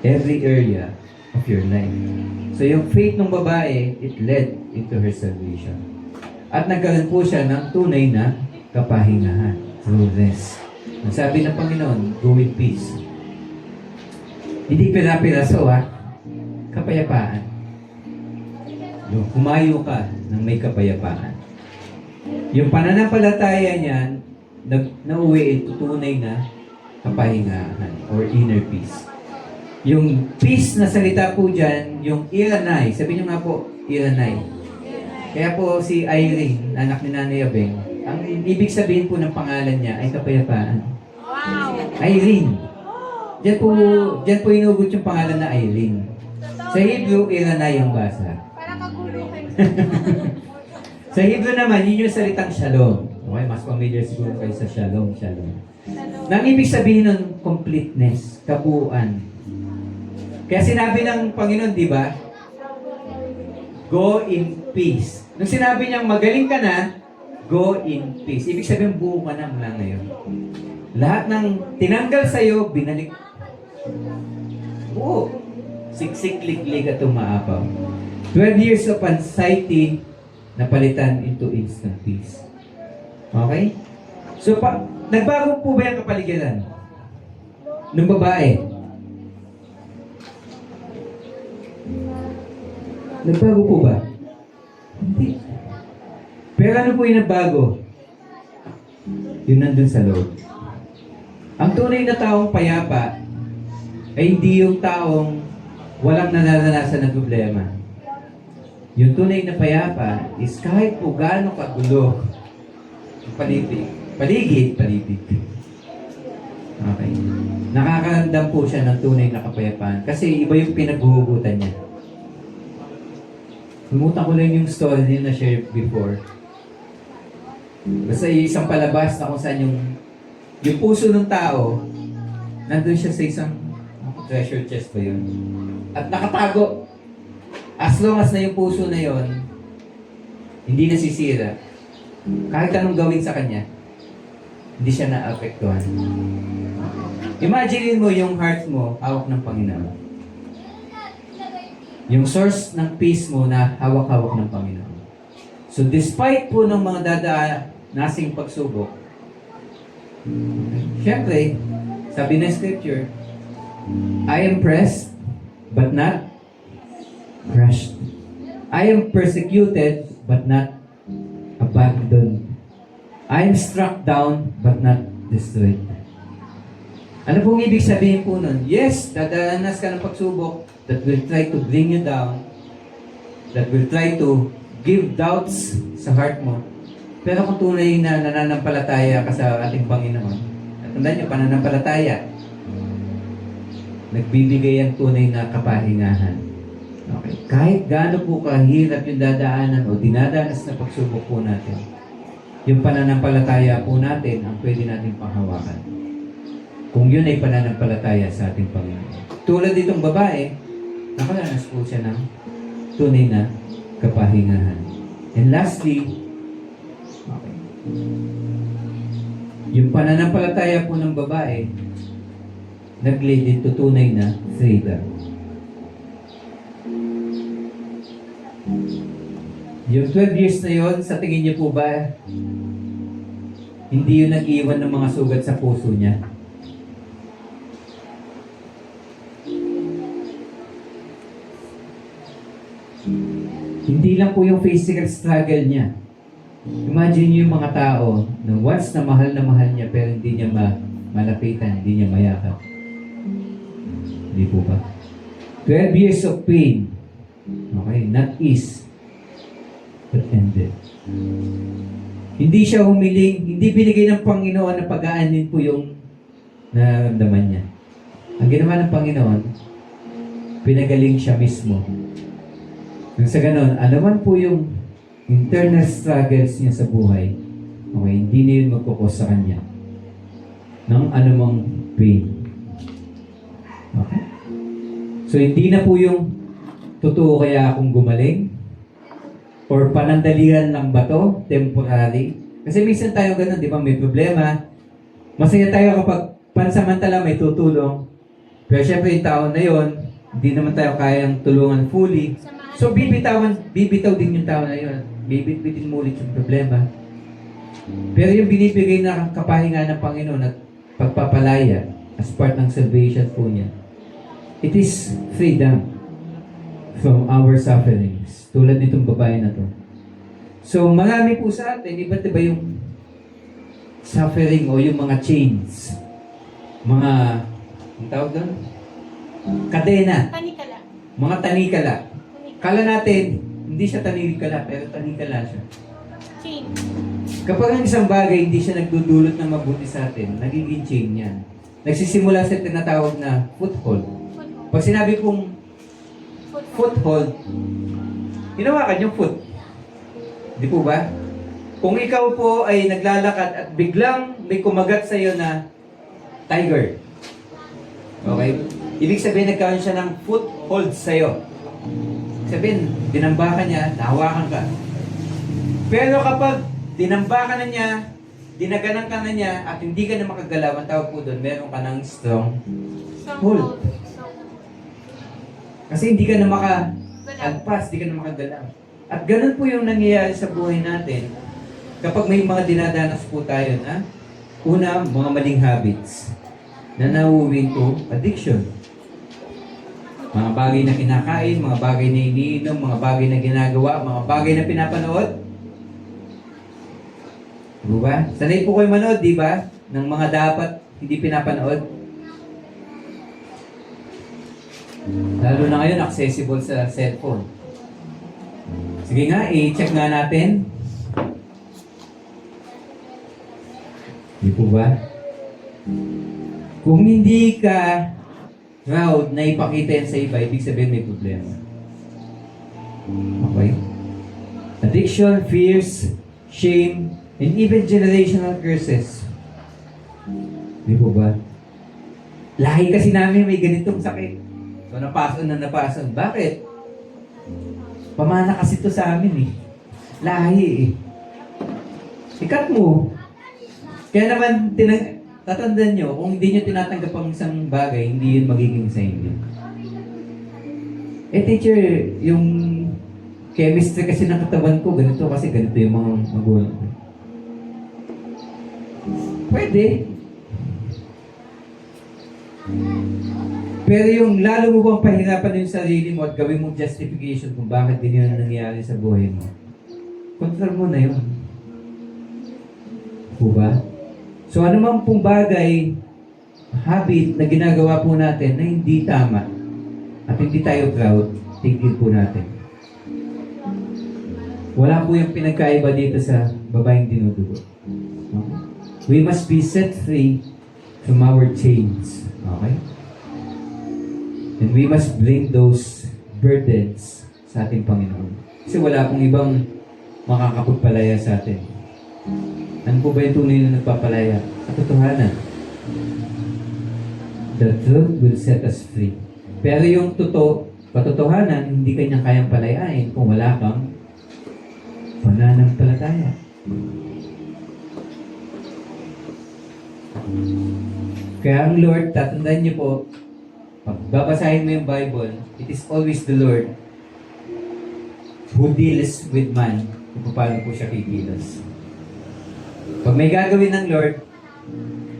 every area of your life. So, yung faith ng babae, it led into her salvation. At nagkaroon po siya ng tunay na kapahingahan. True rest. Ang sabi ng Panginoon, go in peace. Hindi pira-piraso kapayapaan. Yung humayo ka ng may kapayapaan. Yung pananampalataya niyan, nauwi ito tunay na kapahingahan or inner peace. Yung peace na salita po dyan, yung iranay. Sabi niyo nga po, iranay. Kaya po si Irene, anak ni Nanay Abeng, ang ibig sabihin po ng pangalan niya ay kapayapaan. Wow! Irene. Diyan po inugot yung pangalan na Irene. Sa Hebrew, iranay ang basa. Parang kaguluhan. Sa Hebrew naman, yun yung salitang shalom. Okay, mas familiar siguro kayo sa shalom, shalom. Nang ibig sabihin ng completeness, kabuuan. Kaya sinabi ng Panginoon, di ba? Go in peace. Nung sinabi niyang magaling ka na, go in peace. Ibig sabihin, buo ka na mula ngayon. Lahat ng tinanggal sa'yo, binalik. Buo. Siksik-liklik at umaapaw. 12 years of anxiety napalitan into instant peace. Okay? So, nagbago po ba yung kapaligiran? Nung babae? Nagbago po ba? Hindi. Pero ano po yung nagbago? Yun nandun sa loob. Ang tunay na taong payapa ay hindi yung taong walang nararanasan na problema. Yung tunay na payapa is kahit po gaano kagulo ang paligid. Okay. Nakakaramdam po siya ng tunay na kapayapaan kasi iba yung pinaghuhugutan niya. Lumutan ko lang yung story din na share before. Basta isang palabas na kung saan yung puso ng tao, nandun siya sa isang treasure chest ba yun? At nakatago. As long as na yung puso na yun, hindi nasisira. Kahit anong gawin sa kanya, hindi siya naapektuhan. Imagine mo yung heart mo, hawak ng Panginoon. Yung source ng peace mo na hawak-hawak ng Panginoon. So despite po ng mga dadanasing pagsubok, syempre, sabi ng scripture, I am pressed, but not crushed. I am persecuted, but not abandoned. I am struck down, but not destroyed. Ano pong ibig sabihin po nun? Yes, dadanas ka ng pagsubok that will try to bring you down, that will try to give doubts sa heart mo. Pero kung tunay na nananampalataya ka sa ating Panginoon, at tandaan nyo, pananampalataya, nagbibigay ang tunay na kapahingahan. Okay. Kahit gaano po kahirap yung dadaanan o dinadanas na pagsubok po natin, yung pananampalataya po natin ang pwede natin panghawakan. Kung yun ay pananampalataya sa ating Panginoon. Tulad itong babae, nakaranas po siya ng tunay na kapahingahan. And lastly, okay, yung pananampalataya po ng babae, nag-lead into tunay na freedom. Yung 12 years na yon, sa tingin niyo po ba, hindi yun nag-iwan ng mga sugat sa puso niya? Hindi lang po yung physical struggle niya. Imagine niyo yung mga tao na once na mahal niya pero hindi niya malapitan, hindi niya mayakap. Hindi po ba? 12 years of pain. Okay, not ease, but ended. Hindi siya humiling, hindi binigay ng Panginoon na pag-aanin po yung nararamdaman niya. Ang ginawa ng Panginoon, pinagaling siya mismo. Nang sa ganon, alaman po yung internal struggles niya sa buhay, okay, hindi na yun magkukos sa kanya ng anumang pain. Okay? So, hindi na po yung totoo kaya akong gumaling or panandalian lang ba to, temporary. Kasi minsan tayo ganun, di ba, may problema. Masaya tayo kapag pansamantala may tutulong. Pero syempre yung tao na yon, hindi naman tayo kayang tulungan fully. So bibitaw din yung tao na yun. bibit-bitin mo ulit yung problema. Pero yung binibigay na kapahinga ng Panginoon at pagpapalaya as part ng salvation po niya, it is freedom from our sufferings. Tulad nitong babae na to. So, marami po sa atin, iba't iba yung suffering o yung mga chains. Mga, ang tawag doon? Kadena. Tanikala. Mga tanikala. Tanikala. Kala natin, hindi siya tanikala, pero tanikala siya. Chain. Kapag ang isang bagay hindi siya nagdudulot ng mabuti sa atin, nagiging chain yan. Nagsisimula sa tinatawag na foothold. Pag sinabi kong foothold, hinawakan yung foot. Di po ba? Kung ikaw po ay naglalakad at biglang may kumagat sa iyo na tiger. Okay? Ibig sabihin nagkaroon siya ng foothold sa iyo. Sabihin, dinambakan niya, nahawakan ka. Pero kapag dinambakan na niya, dinaganan ka na niya, at hindi ka na makagalaw, ang tawag po doon, meron ka ng strong hold. Kasi hindi ka na maka-alpas, hindi ka na makagalaw. At ganun po yung nangyayari sa buhay natin kapag may mga dinadanas po tayo na una, mga maling habits na nauwi to addiction. Mga bagay na kinakain, mga bagay na iniinom, mga bagay na ginagawa, mga bagay na pinapanood. Diba? Sanay po kayo manood, di ba? Ng mga dapat hindi pinapanood. Lalo na ngayon, accessible sa cellphone. Sige nga, i-check nga natin. Di po ba? Kung hindi ka proud na ipakita yan sa iba, ibig sabihin may problema. Okay? Addiction, fears, shame, and even generational curses. Di po ba? Lahi kasi namin may ganitong sakit. So, napason na napason. Bakit? Pamana kasi ito sa amin eh. Lahi eh. Ikat mo. Kaya naman, tatandaan nyo, kung hindi nyo tinatanggap ang isang bagay, hindi yun magiging sa inyo. Eh teacher, yung chemistry kasi ng katawan ko, ganito kasi ganito yung mga magulang ko. Pwede. Pero yung lalo mo bang pahirapan yung sarili mo at gawin mong justification kung bakit din yun ang nangyayari sa buhay mo, control mo na yun. Diba? So ano man pong bagay, habit na ginagawa po natin na hindi tama at hindi tayo proud, tigil po natin. Wala po yung pinagkaiba dito sa babaeng dinudugo. Okay? We must be set free from our chains. Okay? And we must bring those burdens sa ating Panginoon. Kasi wala pong ibang makakapagpalaya sa atin. Ano po ba yung tunay na nagpapalaya? Katotohanan. The truth will set us free. Pero yung katotohanan, hindi kanyang kayang palayain kung wala kang pananampalataya. Kaya ang Lord, tatandaan niyo po, pag babasahin mo yung Bible, it is always the Lord who deals with man kung paano po siya kikilos. Pag may gagawin ng Lord,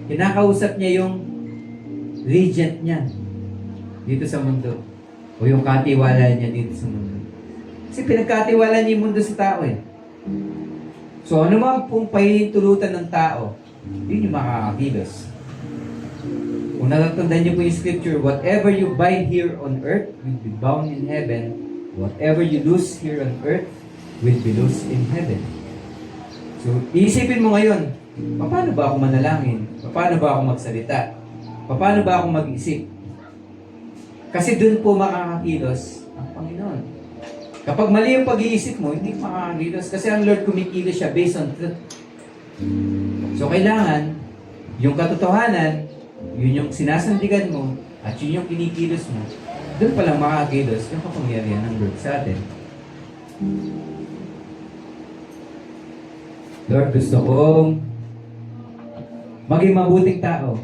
kinakausap niya yung regent niya dito sa mundo. O yung katiwala niya dito sa mundo. Kasi pinagkatiwala niya yung mundo sa tao eh. So ano man pong pahihintulutan ng tao, yun yung makakakilos. Kung natatandaan niyo po yung scripture, whatever you bind here on earth will be bound in heaven. Whatever you loose here on earth will be loose in heaven. So, iisipin mo ngayon, paano ba ako manalangin? Paano ba ako magsalita? Paano ba ako mag-isip? Kasi dun po makakakilos ang Panginoon. Kapag mali yung pag-iisip mo, hindi makakakilos. Kasi ang Lord kumikilos siya based on truth. So, kailangan, yung katotohanan, yun yung sinasandigan mo, at yun yung kinikilos mo, doon palang makakakilos yung kapangyarihan ng Lord sa atin. Lord, gusto kong maging mabuting tao.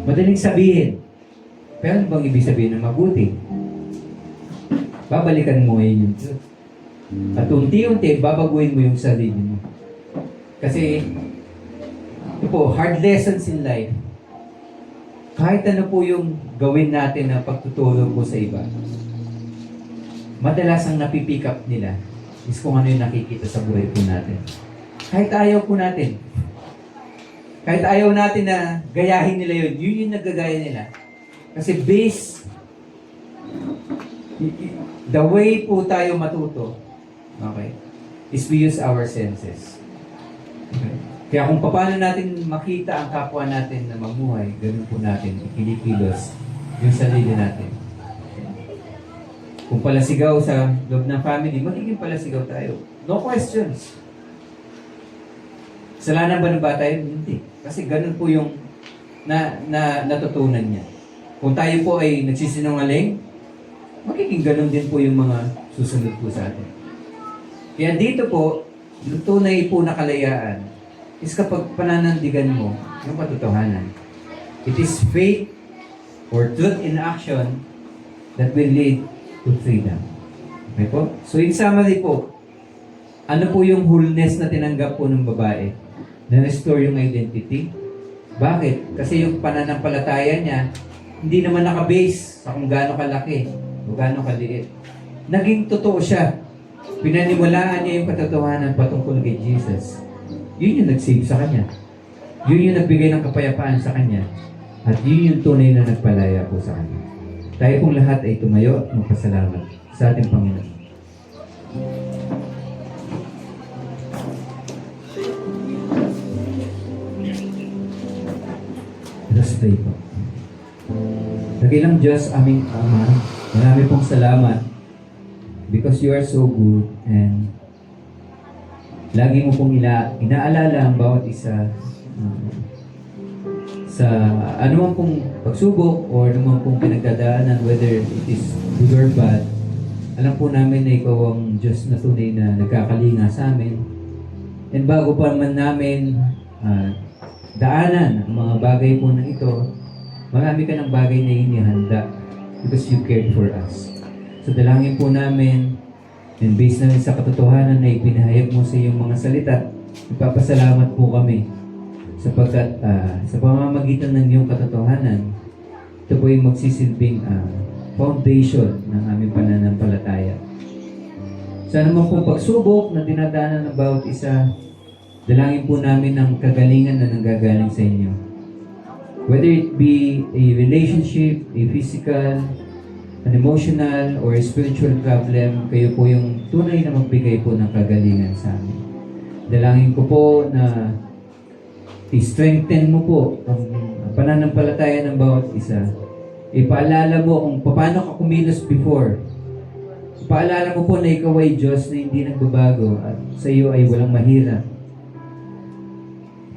Madaling sabihin. Pero ano bang ibig sabihin ng mabuti? babalikan mo ngayon yung truth. At unti-unti, babaguhin mo yung sarili mo. Kasi, ito po, hard lessons in life. Kahit ano po yung gawin natin na pagtuturo po sa iba, madalas ang napipick up nila is kung ano yung nakikita sa buhay po natin. Kahit ayaw po natin. Kahit ayaw natin na gayahin nila yun, yun yung nagagaya nila. Kasi the way po tayo matuto, okay, is we use our senses. Okay? Kaya kung paano natin makita ang kapwa natin na mamuhay, ganun po natin ikinikilos yung sarili natin. Kung palasigaw sa loob ng family, magiging palasigaw tayo. No questions. Kasalanan ba ng bata yun? Hindi. Kasi ganun po yung natutunan niya. Kung tayo po ay nagsisinungaling, magiging ganun din po yung mga susunod po sa atin. Kaya dito po, yung tunay po na kalayaan is kapag pananandigan mo yung katotohanan. It is faith or truth in action that will lead to freedom. Okay po? So in summary po, ano po yung wholeness na tinanggap po ng babae? Na-restore yung identity. Bakit? Kasi yung pananampalataya niya, hindi naman nakabase sa kung gaano kalaki o gaano kaliit. Naging totoo siya. Pinaniwalaan niya yung katotohanan patungkol kay Jesus. Yun yung nag-save sa kanya. Yun yung nagbigay ng kapayapaan sa kanya. At yun yung tunay na nagpalaya po sa kanya. Tayo pong lahat ay tumayo at magpasalamat sa ating Panginoon. Let us pray po. Dakilang Diyos, aming Ama, marami pong salamat because you are so good and lagi mo pong inaalala ang bawat isa sa anumang pong pagsubok or anumang pong pinagdadaanan, whether it is good or bad. Alam po namin na ikaw ang Diyos na tunay na nagkakalinga sa amin. And bago pa man namin daanan ang mga bagay po na ito, marami ka ng bagay na inihanda because you cared for us. So dalangin po namin, and based na rin sa katotohanan na ipinahayag mo sa iyong mga salita, ipapasalamat po kami sapagkat sa pamamagitan ng iyong katotohanan, ito po yung magsisilbing foundation ng aming pananampalataya. Sa anumang pong pagsubok na dinadaanan ng bawat isa, dalangin po namin ang kagalingan na nanggagaling sa inyo. Whether it be a relationship, a physical, an emotional, or a spiritual problem, kayo po yung tunay na magbigay po ng kagalingan sa amin. Dalangin ko po na i-strengthen mo po ang pananampalataya ng bawat isa. Ipaalala mo kung paano ka kumilos before. Ipaalala mo po na ikaw ay Diyos na hindi nagbabago at sa iyo ay walang mahirap.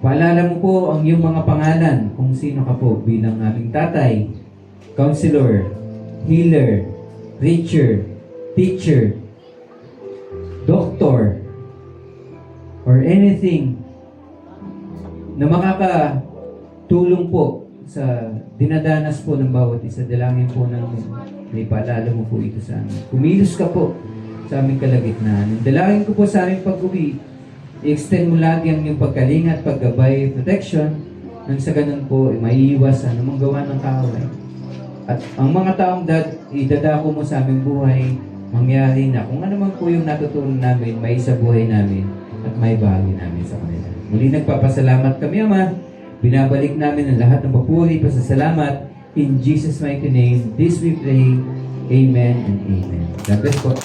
Paalala mo po ang iyong mga pangalan kung sino ka po bilang aming tatay, counselor, healer, preacher, teacher, doctor, or anything na makakatulong po sa dinadanas po ng bawat isa. Dalangin po namin na ipaalala mo po ito sa amin. Kumilos ka po sa aming kalagitnaan. Dalangin ko po sa aming pag-uwi, i-extend mo lagi ang iyong pagkalinga at paggabay, protection, nang sa ganun po, maiiwas ang anumang gawa ng kaaway. At ang mga taong idadako mo sa aming buhay, mangyari na kung ano man po yung natutunan namin, may sa buhay namin at may bahagi namin sa kanila. Muli nagpapasalamat kami, Ama. Binabalik namin ang lahat ng papuri, pasasalamat. In Jesus' mighty name, this we pray. Amen and amen. God bless po.